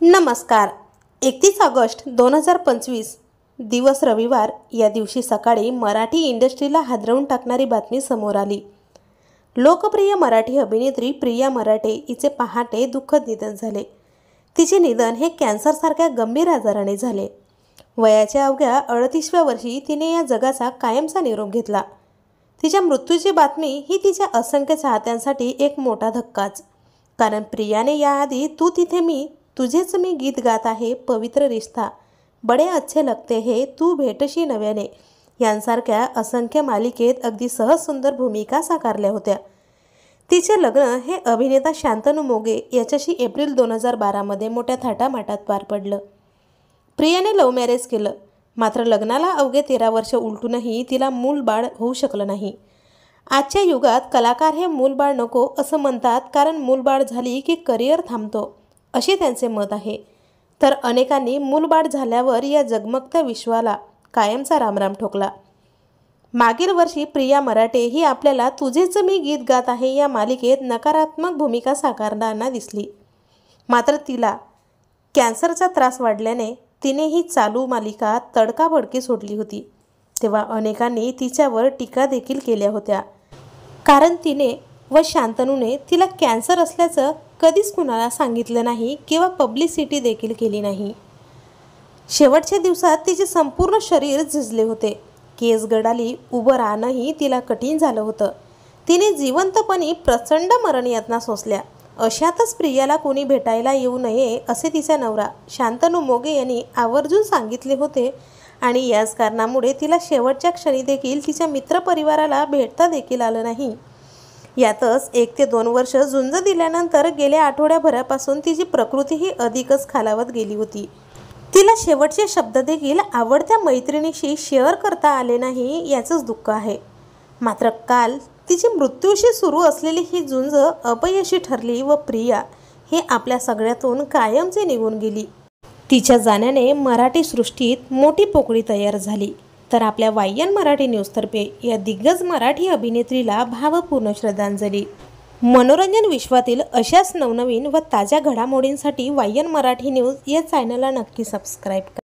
नमस्कार. 31 ऑगस्ट 2025 दिवस रविवार. या दिवशी सकाळी मराठी इंडस्ट्रीला हादरवून टाकणारी बातमी समोर आली. लोकप्रिय मराठी अभिनेत्री प्रिया मराठे हिचे पहाटे दुःखद निधन झाले. तिचे निधन हे कॅन्सरसारख्या गंभीर आजाराने झाले. वयाच्या अवघ्या 38व्या वर्षी तिने या जगाचा कायमचा निरोप घेतला. तिच्या मृत्यूची बातमी ही तिच्या असंख्य चाहत्यांसाठी एक मोठा धक्काच. कारण प्रियाने याआधी तू तिथे मी, तुझेच मी गीत गात आहे, पवित्र रिश्ता, बडे अच्छे लगते हे, तू भेटशी नव्याने यांसारख्या असंख्य मालिकेत अगदी सहज सुंदर भूमिका साकारल्या होत्या. तिचे लग्न हे अभिनेता शांतनू मोगे याच्याशी एप्रिल 2012मध्ये मोठ्या थाटामाटात पार पडलं. प्रियाने लव्ह मॅरेज केलं, मात्र लग्नाला अवघे 13 वर्ष उलटूनही तिला मूलबाळ होऊ शकलं नाही. आजच्या युगात कलाकार हे मूलबाळ नको असं म्हणतात, कारण मूलबाळ झाली की करिअर थांबतो असे त्यांचे मत आहे. तर अनेकांनी मूलबाळ झाल्यावर या जगमगत्या विश्वाला कायमचा रामराम ठोकला. मागील वर्षी प्रिया मराठे ही आपल्याला तुझेच मी गीत गात आहे या मालिकेत नकारात्मक भूमिका साकारताना दिसली. मात्र तिला कॅन्सरचा त्रास वाढल्याने तिने ही चालू मालिका तडकाफडकी सोडली होती. तेव्हा अनेकांनी तिच्यावर टीका देखील केल्या होत्या, कारण तिने व शांतनूने तिला कॅन्सर असल्याचं कधीच कुणाला सांगितलं नाही किंवा पब्लिसिटी देखील केली नाही. शेवटच्या दिवसात तिचे संपूर्ण शरीर झिजले होते. केस गडाली, उभं राहणंही तिला कठीण झालं होतं. तिने जिवंतपणी प्रचंड मरणयातना सोसल्या. अशातच प्रियाला कोणी भेटायला येऊ नये असे तिचा नवरा शांतनू मोगे यांनी आवर्जून सांगितले होते आणि याच कारणामुळे तिला शेवटच्या क्षणी देखील तिच्या मित्रपरिवाराला भेटता देखील आलं नाही. यातच 1 ते 2 वर्ष झुंज दिल्यानंतर गेल्या आठवड्याभरापासून तिची प्रकृतीही अधिकच खालावत गेली होती. तिला शेवटचे शब्द देखील आवडत्या मैत्रिणीशी शेअर करता आले नाही याचंच दुःख आहे. मात्र काल तिची मृत्यूशी सुरू असलेली ही झुंज अपयशी ठरली व प्रिया ही आपल्या सगळ्यातून कायमची निघून गेली. तिच्या जाण्याने मराठी सृष्टीत मोठी पोकळी तयार झाली. तर आपल्या वायन मराठी न्यूजतर्फे या दिग्गज मराठी अभिनेत्रीला भावपूर्ण श्रद्धांजली. मनोरंजन विश्वातील अशाच नवनवीन व ताज्या घडामोडींसाठी वायन मराठी न्यूज या चॅनलला नक्की सबस्क्राईब करा.